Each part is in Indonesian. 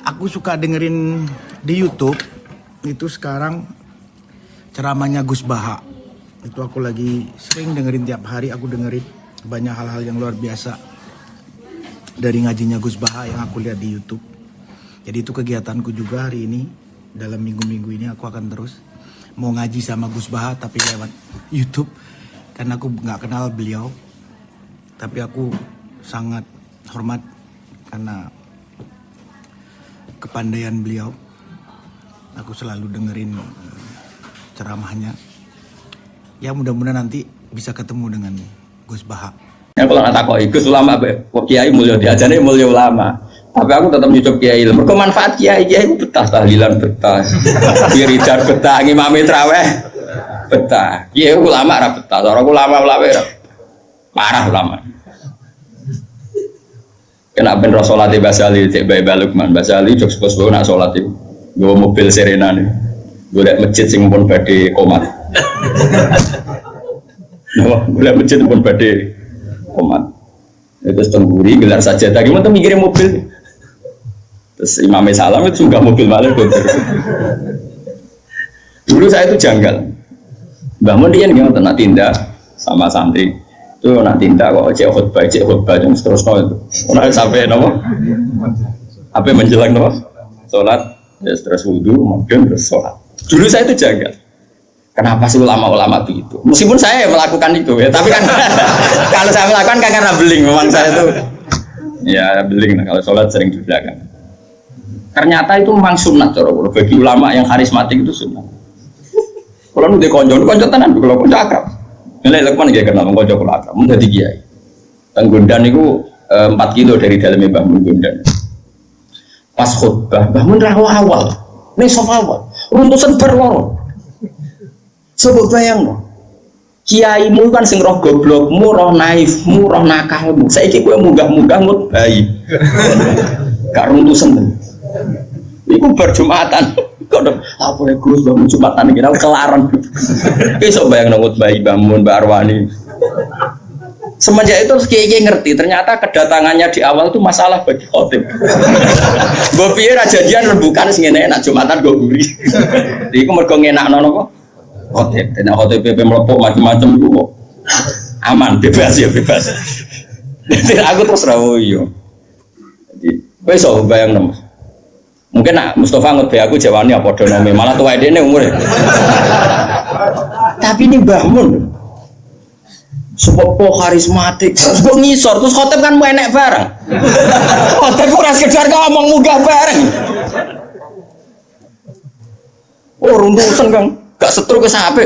Aku suka dengerin di YouTube itu sekarang ceramahnya Gus Baha. Itu aku lagi sering dengerin tiap hari, aku dengerin banyak hal-hal yang luar biasa dari ngajinya Gus Baha yang aku lihat di YouTube. Jadi itu kegiatanku juga hari ini. Dalam minggu-minggu ini aku akan terus mau ngaji sama Gus Baha tapi lewat YouTube karena aku nggak kenal beliau. Tapi aku sangat hormat karena kepandaian beliau. Aku selalu dengerin ceramahnya. Ya mudah-mudahan nanti bisa ketemu dengan Gus Baha. Ya kalau nak takoi Gus ulama kiai mulia diajane mulia ulama. Tapi aku tetap nyucuk kiai. Mergo manfaat kiai itu betah, tahlilan betah. Wiridan betah, ngimami traweh betah. Kiai ulama ra betah, orang ulama ra. Parah ulama. Kena ben salat di Basali, cek bae Lukman. Basali jok sepos-sepos nak salat iku. Nggo mobil Serena nih. Golek masjid sing pun badhe komat. Golek masjid pun badhe komat. Itu tengguri gelar saja tadi mau mikirin mobil. Terus Imam Salam itu juga mobil malah dulu saya itu janggal. Mbah Mun dia nggak nak tindak sama santri itu nak tindak kok cek khutbah yang terus itu orang sampai nopo apa menjelang nopo sholat ya terus wudhu kemudian terus sholat. Dulu saya itu janggal. Kenapa sih ulama-ulama begitu? Meskipun saya yang melakukan itu ya, tapi kan kalau saya melakukan kan karena beling, memang saya itu ya beling lah kalau sholat sering di belakang. Ternyata itu memang sunnah cara bagi ulama yang karismatik itu sunnah. Kalau nu konco tenan, kalau konco akrab. Nilai lekman dia kenal konco kalau akrab, mau jadi kiai. Tenggundan itu 4 kilo dari dalamnya Mbah Mun Gundan. Pas khutbah, Mbah Mun rawa awal, nih sofa awal, runtusan berlorong. Coba bayang no, kiaimu kan sing roh goblokmu, roh naifmu, roh nakalmu. Saiki kowe munggah-munggah ngut bayi. Gak runtusan. Iku berjumatan. Kok apa ya Gus bangun jumatan iki kelaran. Besok bayang ngut bayi bangun Mbak Arwani. Semenjak itu kiai ngerti ternyata kedatangannya di awal itu masalah bagi khotib. Mbok piye ra janjian rembukan sing ngene nak jumatan go guri. Iku mergo ngenakno napa? Khotib, dan khotib PP melepuk macam-macam itu aman, bebas ya bebas. Jadi aku terus rawo yo. Jadi, besok bayang nom. Mungkin nak Mustafa ngut aku jawani apa donome, malah tua dene umure. Tapi ini Mbah Mun, sepopo karismatik, terus gue ngisor, terus khotib kan mau enek bareng. Khotib ora sekedar ngomong munggah bareng. Oh runtusan Kang. Gak setruk ke sampe.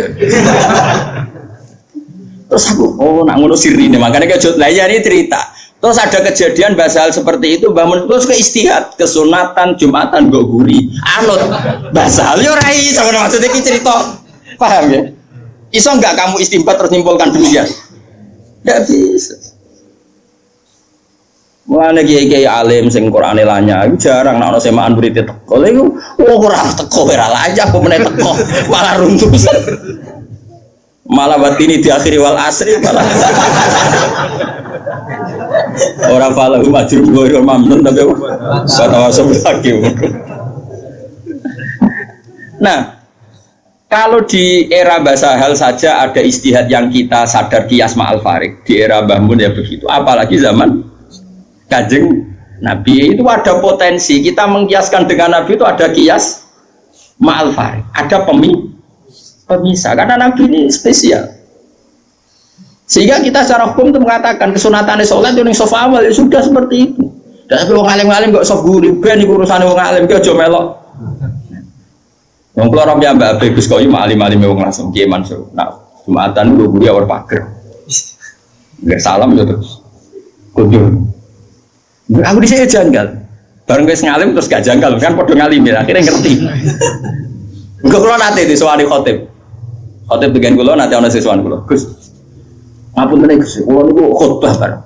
Terus aku, oh nak ngono sirine, makanya kejut lah ya ini cerita. Terus ada kejadian basal seperti itu, bangun terus ke istihad, kesunatan, jumatan, go guri, anut, basal yo rai, sama maksudnya ini cerita, paham ya? Iso nggak kamu istimbat terus nyimpulkan demikian? Nggak bisa. Mulane kiai-kiai alim sing Qur'ane lanya iku jarang nek ana semaan murid teko. Lha iku ora teko ora lanya apa meneh teko malah runtusan. Malah batini di akhir wal asri malah. Ora falahu majrur wa mamnun tapi watawasau lagi. Nah, kalau di era bahasa hal saja ada istihad yang kita sadar kias ma'al farik, di era Mbah Mun ya begitu, apalagi zaman Kanjeng Nabi itu ada potensi kita mengkiaskan dengan Nabi itu ada kias ma'al farik, ada pemisah karena Nabi ini spesial sehingga kita secara hukum itu mengatakan kesunatan sholat itu yang sofa awal ya sudah seperti itu. Dan tapi orang alim-alim gak sok gurih ben urusan orang alim gak aja melok yang keluar orang Mbak Gus Koyum alim-alim yang langsung Kiai Mansur nah Jumatan itu gurih awal pager nggak salam ya terus kunjung. Aku di sini janggal, bareng guys ngalim terus gak janggal kan, podo ngalim ya, akhirnya ngerti. Enggak kalau nanti di suami khotib dengan kulo nanti ada sesuatu kulo, Gus, ngapun tenar Gus, kulo itu khotbah kan,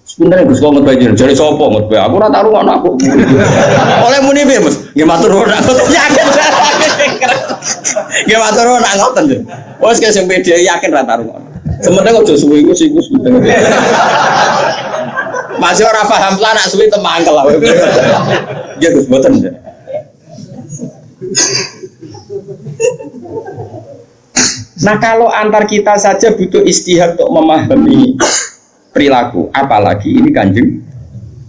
sebenarnya Gus kalau ngotbah jadi sopo ngotbah, aku rata ruang aku, oleh muni bemus, gimana turun aku yakin, gimana turun aku tentu, bos kayak yang beda yakin rata ruang, sebenarnya kok jauh Gus sih Gus. Masih orang paham lah nak suwi temangkel lah. Ya Gus boten. Nah kalau antar kita saja butuh istihad untuk memahami perilaku, apalagi ini kanjeng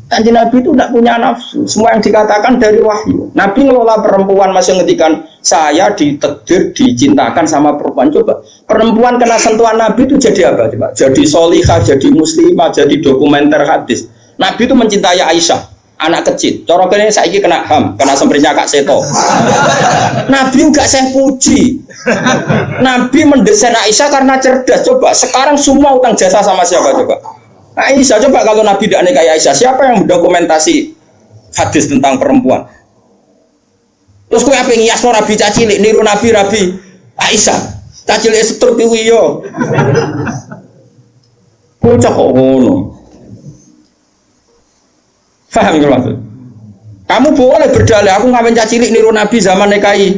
Nabi itu tidak punya nafsu. Semua yang dikatakan dari wahyu. Nabi ngelola perempuan masih ngendikan saya ditakdir dicintakan sama perempuan. Coba perempuan kena sentuhan Nabi itu jadi apa? Coba jadi solihah, jadi muslimah, jadi dokumenter hadis. Nabi itu mencintai Aisyah, anak kecil. Coroknya saya kena ham, kena semprinya Kak Seto. Nabi enggak saya puji. Nabi mendesain Aisyah karena cerdas. Coba sekarang semua utang jasa sama siapa coba? Aisyah. Coba kalau Nabi tidak nikahi Aisyah, siapa yang mendokumentasi hadis tentang perempuan? Terus kowe ape ngiasno Nabi cacilik niru Nabi Aisyah. Cacilik setruk kuwi yo. Bocah kok ngono. Paham ya maksud? Kamu boleh berdalih aku ngapain cacilik niru Nabi zaman nikahi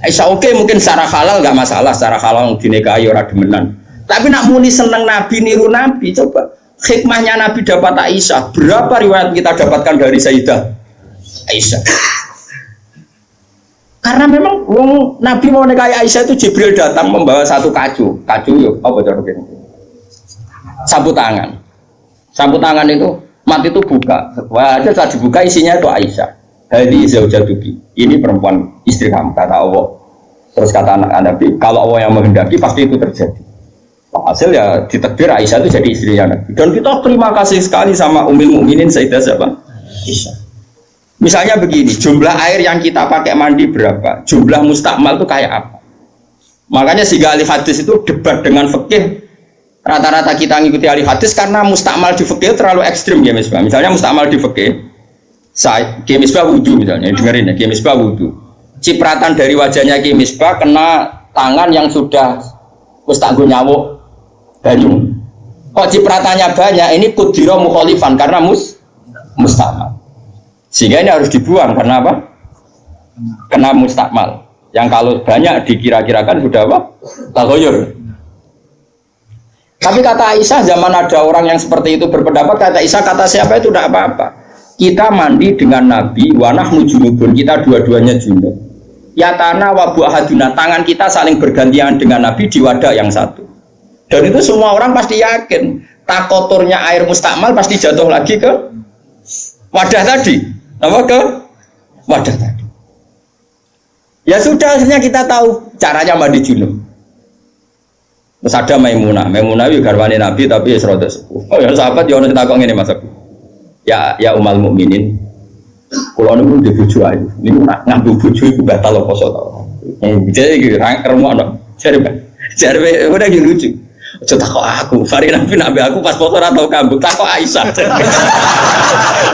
Aisyah. Oke, mungkin secara halal enggak masalah, secara halal dinikahi ora demenan. Tapi nak muni seneng Nabi niru Nabi, coba hikmahnya Nabi dapat Aisyah. Berapa riwayat kita dapatkan dari Sayyidah Aisyah? Karena memang Nabi mau nikahi Aisyah itu Jibril datang membawa satu kacu yuk, apa cara begini? Sapu tangan itu mati itu buka. Wah, setelah dibuka isinya itu Aisyah. Hadi zaujatuki. Ini perempuan istri kamu kata Allah. Terus kata anak Nabi, kalau Allah yang menghendaki pasti itu terjadi. Hasil ya ditakdir Aisyah itu jadi istrinya Nabi. Dan kita terima kasih sekali sama Ummul Mukminin Sayyidah siapa? Aisyah. Misalnya begini, jumlah air yang kita pakai mandi berapa? Jumlah mustakmal itu kayak apa? Makanya sehingga ahli hadis itu debat dengan fikih. Rata-rata kita ngikuti ahli hadis karena mustakmal di fikih terlalu ekstrim ya Misbah. Misalnya mustakmal di fikih, Ki Misbah wudu misalnya, dengerin ya, Ki Misbah wudu. Cipratan dari wajahnya Ki Misbah kena tangan yang sudah mustaqgo nyawuk banyu. Kok cipratannya banyak? Ini kudiro mukholifan karena mustakmal. Sehingga ini harus dibuang karena apa? Kena mustakmal. Yang kalau banyak dikira-kirakan sudah apa? Tagoyur. Tapi kata Aisyah, zaman ada orang yang seperti itu berpendapat, kata Aisyah, kata siapa itu tidak apa-apa. Kita mandi dengan Nabi, wanah junubun, kita dua-duanya junub. Ya tanah wabu ahaduna, tangan kita saling bergantian dengan Nabi di wadah yang satu. Dan itu semua orang pasti yakin, takoturnya air mustakmal pasti jatuh lagi ke wadah tadi. Apa ke wadah tadi? Ya sudah, akhirnya kita tahu caranya mandi junub. Terus ada Maimunah itu garwane Nabi tapi ya serodok sepuh. Oh ya sahabat ya ono takok ngene Mas aku. Ya Ummul Mukminin. Kula niku ndek bojo ayu. Niku nak nganggo bojo iku batal poso to. Jadi iki remokno. Jare udah gitu lucu. Aja takok aku, Fari Nabi aku pas poso ora tau kambuk, takok Aisyah.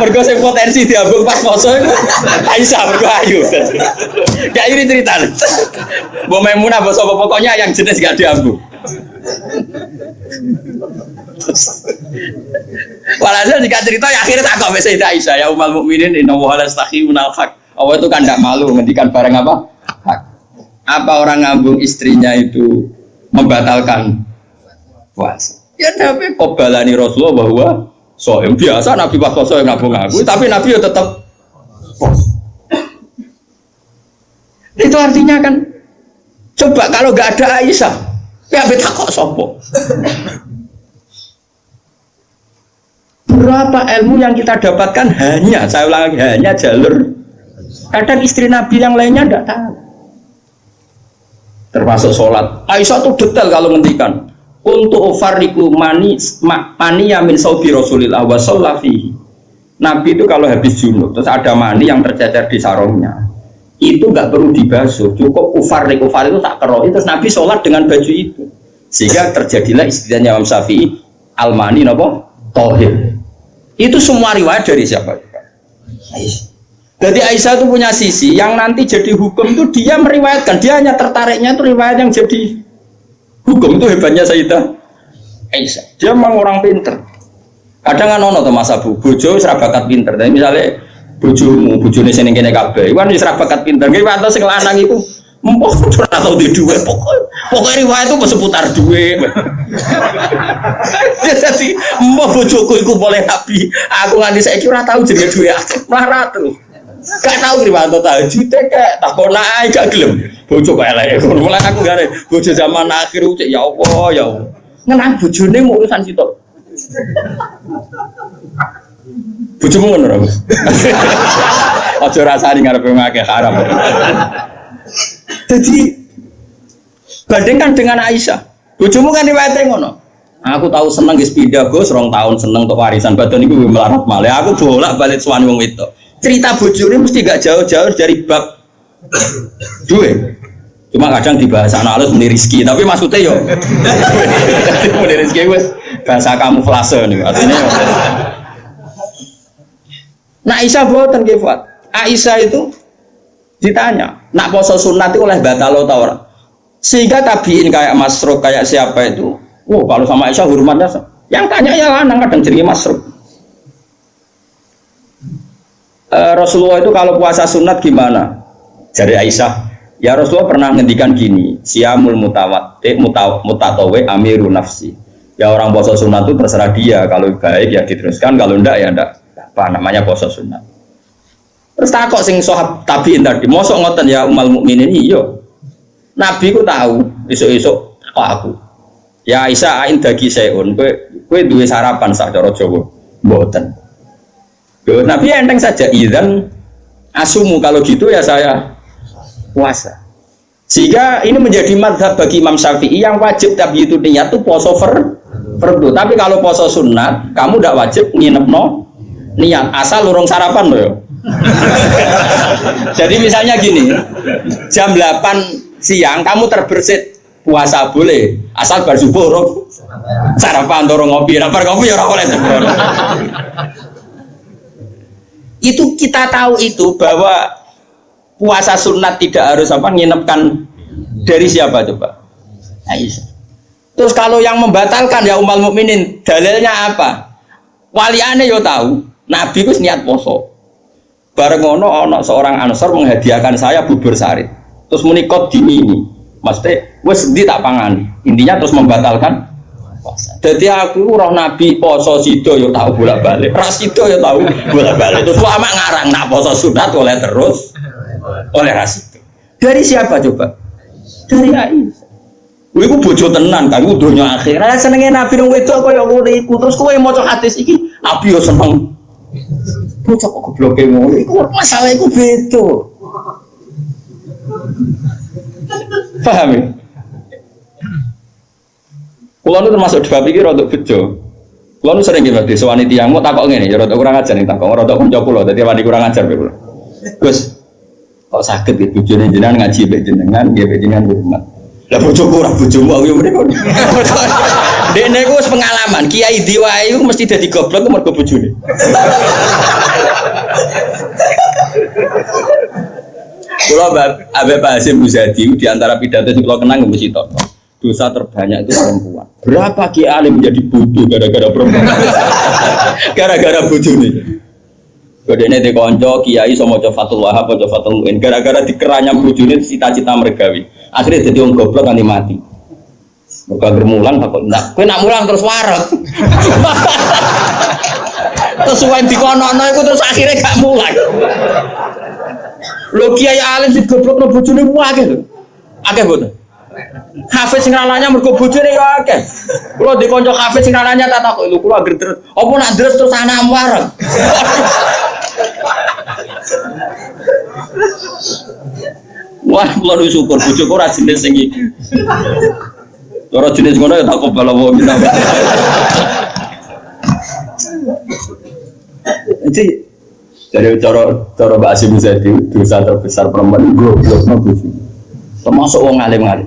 Mergo sing potensi diambung pas poso iku Aisyah mergo ayu. Gak iri cerita. Mbok Maimunah mbok sapa pokoknya yang jenis gak diambung. Walhasil jika cerita ya akhirnya tak kok Sayyidah Aisyah ya Ummul Mukminin inna wa la yastahi minal haq. Allah itu kan tidak malu ngendikan barang apa? Hak. Apa orang ngambung istrinya itu membatalkan puasa? Ya tapi qobalani Rasulullah bahwa soem biasa Nabi pas poso ngambung aku, tapi Nabi ya tetap puasa. Itu artinya kan coba kalau nggak ada Aisyah ya beta kok sopo. Berapa ilmu yang kita dapatkan hanya, saya ulang lagi, hanya jalur. Kadang istri Nabi yang lainnya tidak tahu. Termasuk sholat. Aisyah itu detail kalau ngendikan. Untuk ufariku mani yamin saubi Rasulillah wa shollafihi. Nabi itu kalau habis junub, terus ada mani yang tercecer di sarungnya. Itu nggak perlu dibasuh, cukup ufar itu tak keroi, terus Nabi sholat dengan baju itu, sehingga terjadilah istilahnya Imam Syafi'i al-mani nopo tohir. Itu semua riwayat dari siapa? Aisyah. Jadi Aisyah itu punya sisi yang nanti jadi hukum itu dia meriwayatkan, dia hanya tertariknya itu riwayat yang jadi hukum. Itu hebatnya Sayyidah Aisyah. Dia memang orang pinter. Kadang kan ono tuh Mas Abu, bojo serabakat pinter. Tapi misalnya bojone sing kene kabeh iku kan wis ra bakat pinter. Nggih wae sing lanang iku empuk ora tau di duwe pokoke riwayat itu seputar duwe. Jadi mbok bojoku iku boleh nabi. Aku nganti saiki ora tau jenenge duwe akeh. Marah terus. Gak tahu Kriwanto tahajud kayak takon ae gak gelem. Bojo kok elek. Mulai aku gare bojo zaman akhir cek ya Allah ya Allah. Ngenang bojone mau urusan sitok. Bojomu ngono ora, Mas? Aja rasani ngarepe ngake haram. Jadi bandingkan dengan Aisyah. Bojomu kan riwayate ngono. Aku tahu seneng wis pindah Gus, 2 tahun seneng untuk warisan badan iku melarat malih. Aku bolak-balik suwani wong wedok. Cerita bojone mesti gak jauh-jauh dari bab duwe. Cuma kadang dibahas anak halus muni rezeki, tapi maksudnya yo muni rezeki wis bahasa kamuflase niku. Artinya nah Aisyah boten nggih, Fuad. Aisyah itu ditanya, nak poso sunat itu oleh batal atau ora? Sehingga tabiin kayak Masruk kayak siapa itu, kalau sama Aisyah hormatnya, yang tanya ya lanang kadang jenenge Masruk. Rasulullah itu kalau puasa sunat gimana? Dari Aisyah, ya Rasulullah pernah ngendikan gini, siamul mutatawe amiru nafsi. Ya orang puasa sunat itu terserah dia, kalau baik ya diteruskan, kalau enggak ya enggak. Apa namanya puasa sunat. Terus takok sing sahab tabiin tadi, mosok ngoten ya umal mukminin iya. Nabi ku tahu, esuk-esuk kok aku. Ya Aisyah ain dagi seun, kowe duwe sarapan sak cara Jawa. Mboten. Yo Nabi enteng saja idzan asumu kalau gitu ya saya puasa. Sehingga ini menjadi mazhab bagi Imam Syafi'i yang wajib tapi itu niat itu poso fardu. Tapi kalau poso sunat, kamu tidak wajib nginepno niat asal lurung sarapan loh. Jadi misalnya gini, jam 8 siang kamu terbersit puasa boleh, asal bar subuh sarapan dorong ngopi, bar ngopi ya ora boleh. Itu kita tahu itu bahwa puasa sunat tidak harus apa nginepkan dari siapa coba? Aisyah. Terus kalau yang membatalkan ya ummul mukminin, dalilnya apa? Waliane yo tahu. Nabi itu niat poso. Bareng ono seorang Ansor menghadiahkan saya bubur sarit. Terus menikot dini ini. Maksudnya, wes di tak pangani. Intinya terus membatalkan puasa. Jadi aku roh Nabi poso sido yo tahu bolak-balik. Ras sido yo tahu bolak-balik. Terus lama ngarang nak poso sunat oleh terus oleh ras itu. Dari siapa coba? Dari Aisyah. Iku bojo tenan kan donya akhir. Lah senenge Nabi nang wedok kaya ngono iku. Terus kowe maca hadis iki, Nabi yo seneng. Bocah kok gobloke ngono iku masalah iku beda. Paham ya? Kulo nu termasuk bab iki rada bejo. Kulo nu sering nggih badhe sewani tiyang mau takok ngene ya rada kurang ajar ning takok rada kanca kula dadi wani kurang ajar kula. Gus, kok saged iki bojone jenengan ngaji mbek jenengan nggih mbek jenengan hormat. Lah bojoku ora bojomu aku yo mrene. Dekne ku wis pengalaman, kiai diwae iku mesti dadi goblok mergo bojone. Kula Habib Hasyim Muzadi di antara pidato sing kula kenang mesti tok. Dosa terbanyak itu perempuan. Berapa kiai alim menjadi bodoh gara-gara perempuan? Gara-gara bojone. Kodene de kanca kiai iso maca Fathul Wahhab, maca Fathul Muin gara-gara dikeranya bojone cita-cita mergawe. Akhirnya jadi wong goblok kan mati. Mergo anggere mulang takut ndak. Kowe nak mulang terus wareg. Terus wae dikonokno iku terus akhirnya gak mulang. Lho kiai alim sing goblokno bojone akeh lho. Akeh boten. Hafiz sing rananya mergo bojone ya akeh. Kula di kanca hafiz sing rananya tak takok lho kula anggere terus. Apa nak deres terus anak wareg. Wah, kula syukur bojoku ora jenis sing iki. Ora jenis ngono ya tak kobal apa kita. Jadi dari cara Mbak Hasyim Muzadi dosa terbesar perempuan goblokno bojo. Termasuk wong alim-alim.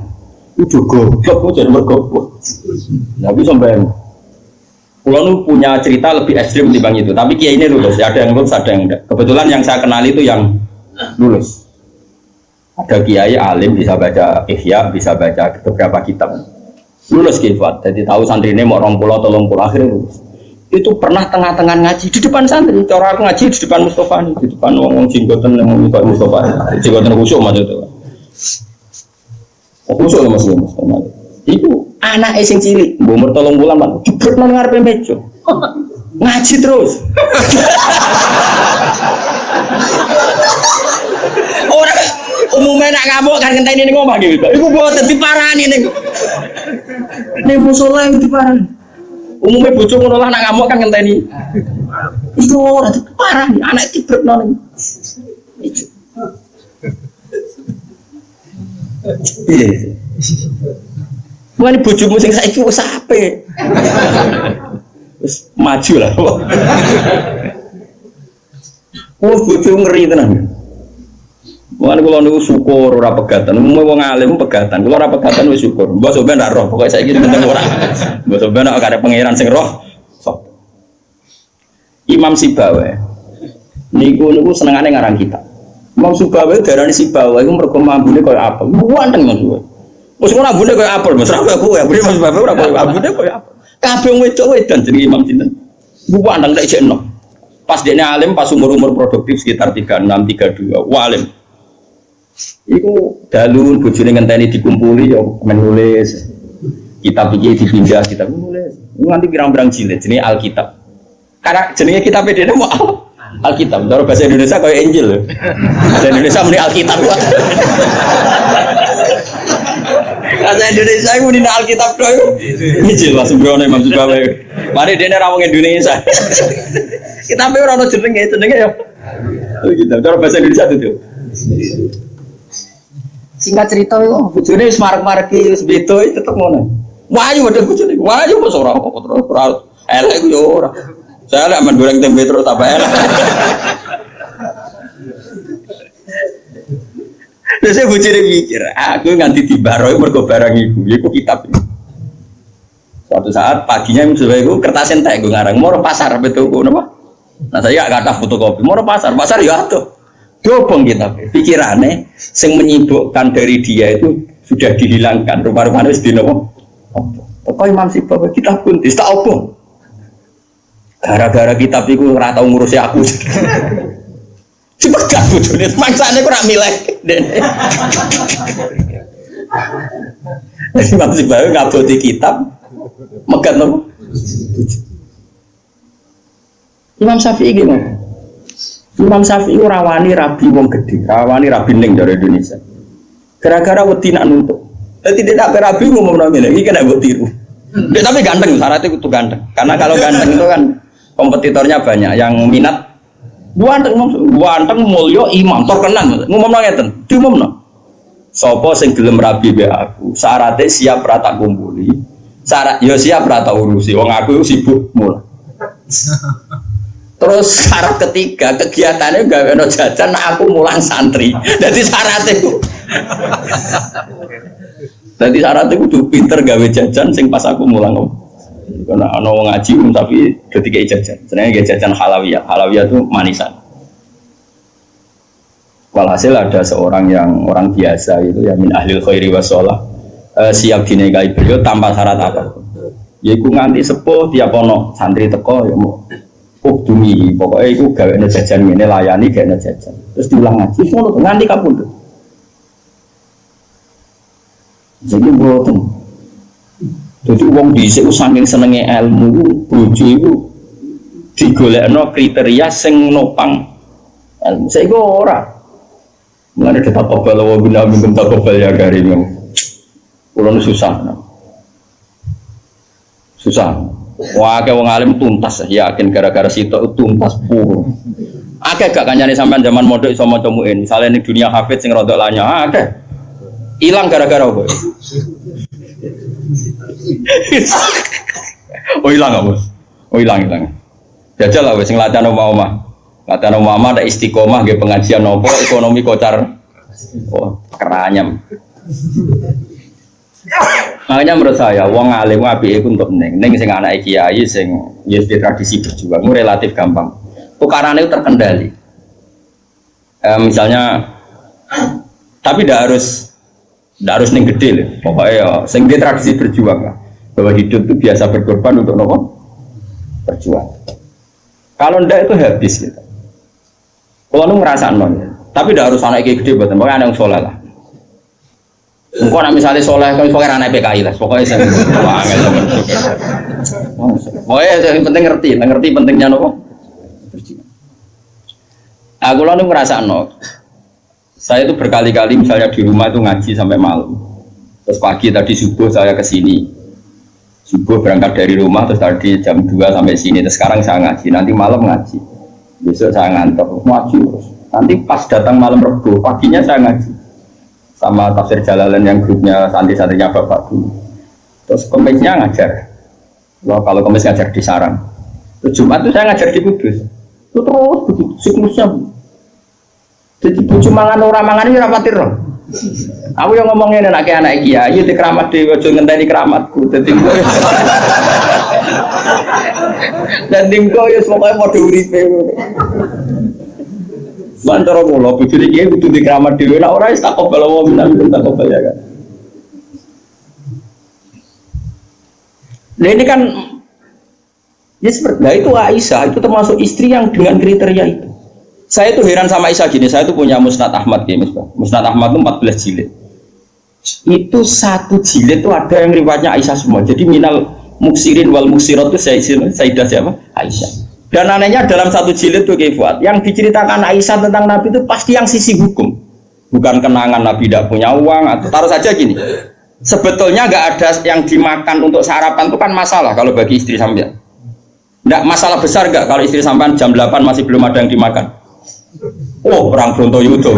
Itu goblok jadi bergoblok. Tapi sampai Kulo nu punya cerita lebih ekstrim dibanding itu, tapi kiai ini lulus, ya, ada yang lulus, ada yang enggak. Kebetulan yang saya kenal itu yang lulus. Ada kiai alim bisa baca Ihya, bisa baca beberapa kitab. Lulus kifat, jadi tahu santri ini mau 20 atau 30 akhirnya lulus. Itu pernah tengah-tengah ngaji di depan santri, cara aku ngaji di depan Mustafa nih, di depan ngomong jinggotan yang mau minta Mustafa, jinggotan khusyuk maksudnya. Khusyuk mas Mustafa. Itu anak sing cilik, umur 3 bulan Pak, jebret nang ngarepe meja. Ngaji terus. Orang umumnya nak ngamuk kan ngenteni ning omah gitu. Iku mboten diparani ning. Ning musola diparani. Umumnya bojo ngono lah nak ngamuk kan ngenteni. Iku ora diparani, anak dibrekno ning. Iya. Wani bojomu sing saiki wis apik. Wis maju lah. Oh, bojo ngeri tenan. Wani kula niku syukur ora pegatan. Wong alim pegatan. Kula ora pegatan wis syukur. Mbok sampean ora roh, pokoke saiki penting ora. Mbok sampean nek arep pangeran sing roh. Sok. Imam Sibawa. Niku senengane ngarang kitab. Imam Sibawa darani Sibawa iku mergo mambune koyo apel. Wanteng Mas Sibawa. Wis ngono ambune koyo apel, Mas. Ora koyo kowe, ambune Mas Sibawa ora koyo ambune koyo apel. Kabeh wong wedok-wedan jenenge Imam sinten. Wanteng nek isih enom. Pas dekne alim pas umur-umur produktif sekitar 36, 32. Alim. Iku dalun bojone ngenteni dikumpuli ya menulis. Kitab iki dipindah, kitab nulis. Nganti pirang-pirang jilid jenenge Alkitab. Karena jenenge kitab dene mau Alkitab, cara bahasa Indonesia kayak Injil loh. Bahasa Indonesia muni Alkitab. Bahasa Indonesia itu muni Alkitab doang. Injil Mas Bro Imam Sibawa. Mari dene ra wong Indonesia. Kitabe ora ono jenenge ya. Alkitab, cara bahasa Indonesia itu. Singkat cerita itu, bojone wis marek-mareki wis beto tetep ngono. Wayu ada bojone. Wayu kok ora kok terus elek yo ora. Saya lek men goreng tempe terus tambah enak. Terus saya bojone mikir, aku nganti dibaroi mergo barang iku kitab. Suatu saat paginya misalnya iku kertas entek gue ngarang mau pasar betul gue napa? Nah saya gak ada fotokopi, mau pasar ya atuh. Dobong kitab. Pikirannya sing menyibukkan dari dia itu sudah dihilangkan. Rupa-rupanya wis dinopo. Pokoknya Imam Sibawa kitab pun tak opo. Gara-gara kitab itu ora tau ngurusi aku. Dipegat bojone, mangsane kok ora milih. Imam Sibawa ngaboti kitab megat nopo? Imam Syafi'i gimana? Imam Syafi'i rawani rabi wong gede, rawani rabi ning dari Indonesia. Gara-gara wedi nak nuntut. Dadi tidak rabi ngomong milih iki kena mbok tiru. Tapi ganteng, syaratnya itu ganteng. Karena kalau ganteng itu kan kompetitornya banyak yang minat. Ganteng mulya imam terkenal. Ngomongno ngeten, diumumno. Sapa sing gelem rabi be aku, syaratnya siap ra tak kumpuli. Syarat ya siap ra tak urusi. Wong aku sibuk mul. Terus syarat ketiga kegiatannya gawe ono jajan aku mulang santri. Jadi syaratnya itu. Jadi syaratnya kudu pinter gawe jajan sing pas aku mulang. Karena ana wong ngaji tapi ketika jajan. Senenge jajan halawiyah. Halawiyah itu manisan. Walhasil ada seorang yang orang biasa itu ya min ahlil khairi wassalah siap dinikahi beliau tanpa syarat apa. Yaiku nganti sepuh tiap ono santri teko ya mau dumi pokoknya itu gawe jajan ini layani gawe jajan terus diulang ngaji ngono nganti kapundhut. Jadi mboten. Jadi wong dhisik saking senenge ilmu bojo iku digolekno kriteria sing nopang ilmu. Saiki ora. Mulane tetap kobal wa guna minum takobal ya karim. Kulo susah. Susah. Wah, kayak wong alim tuntas, yakin gara-gara sitok tuntas pur. Akeh gak kancane sampean zaman modok iso maca muin. Misale ning dunia hafid sing rodok lanya, akeh. Ilang gara-gara apa? Oh ilang gak, Bos? Oh ilang. Jajal lah wis sing latihan omah-omah. Latihan omah ada istiqomah nggih pengajian nopo ekonomi kocar. Oh, keranyam. Makanya menurut saya, wong alim apike iku untuk ning sing anake kiai sing ya di tradisi berjuang itu relatif gampang. Tukarane itu terkendali. Misalnya, tapi tidak harus ning gede loh. Pokoknya ya, sing di tradisi berjuang lah. Bahwa hidup itu biasa berkorban untuk nopo berjuang. Kalau ndak itu habis gitu. Kalau nu ngerasa tapi tidak harus anak kiai gede, bukan pokoknya ada yang soleh lah. Engkau nak misalnya soleh, kau pokoknya anak PKI lah, pokoknya saya angel teman. Pokoknya yang penting ngerti pentingnya nopo. Aku lalu ngerasa saya itu berkali-kali misalnya di rumah itu ngaji sampai malam. Terus pagi tadi subuh saya ke sini. Subuh berangkat dari rumah terus tadi jam 2 sampai sini. Terus sekarang saya ngaji, nanti malam ngaji. Besok saya ngantor ngaji terus. Nanti pas datang malam Rebo, paginya saya ngaji. Sama tafsir Jalalain yang grupnya santri-santrinya Bapak dulu. Terus Kemisnya ngajar. Loh, kalau Kemis ngajar di Sarang. Terus Jumat itu saya ngajar di Kudus. Itu terus begitu siklusnya. Jadi bojo mangan ora mangan iki ora pati ro. Aku yang ngomongin anak kiai di keramat dhewe aja ngenteni keramatku. Dadi kowe. Dadi kowe wis pokoke padha uripe. Mantara kula bojone kiai kudu di keramat dhewe nek ora wis takobal wa minal takobal ya kan. Nah ini kan ya seperti itu Aisyah itu termasuk istri yang dengan kriteria itu. Saya itu heran sama Aisyah gini, saya itu punya Musnad Ahmad ya, Musnad Ahmad itu 14 jilid. Itu satu jilid itu ada yang riwayatnya Aisyah semua. Jadi minal muksirin wal muksirat itu Sayyidah siapa? Aisyah. Dan anehnya dalam satu jilid itu Fuad, yang diceritakan Aisyah tentang Nabi itu pasti yang sisi hukum. Bukan kenangan Nabi tidak punya uang atau taruh saja gini. Sebetulnya nggak ada yang dimakan untuk sarapan itu kan masalah kalau bagi istri sampean. Nggak masalah besar nggak kalau istri sampean jam 8 masih belum ada yang dimakan. Oh, perang Brontoyudo.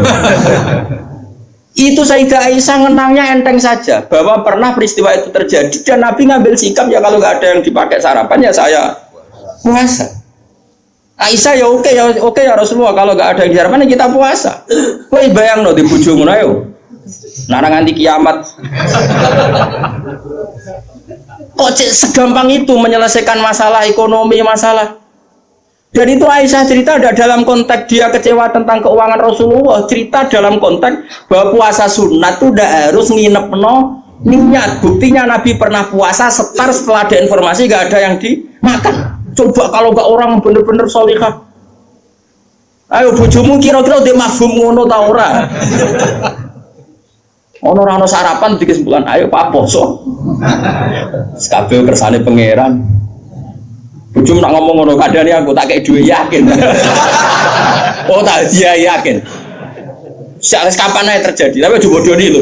Itu Sayyidah Aisyah ngenangnya enteng saja bahwa pernah peristiwa itu terjadi dan Nabi ngambil sikap ya kalau nggak ada yang dipakai sarapan ya saya puasa. Aisyah ya oke ya Rasulullah kalau nggak ada yang sarapan ya kita puasa. Kowe bayangno di bojomu ayo. Nara nganti kiamat. Kok segampang itu menyelesaikan masalah ekonomi masalah. Dan itu Aisyah cerita ada dalam konteks dia kecewa tentang keuangan Rasulullah, cerita dalam konteks bahwa puasa sunat itu udah harus nginep niat. Buktinya Nabi pernah puasa setelah ada informasi gak ada yang dimakan. Coba kalau gak orang bener-bener solihah. Ayo bojomu kira-kira dia mafhum ngono ta ora? Ono sarapan di kesimpulan ayo Pak poso. Kabeh kersane pangeran. Ujung nak ngomong ngono kadane aku tak kei duwe yakin. Oh tak dia yakin. Kapan aja terjadi, tapi coba bodoni lho.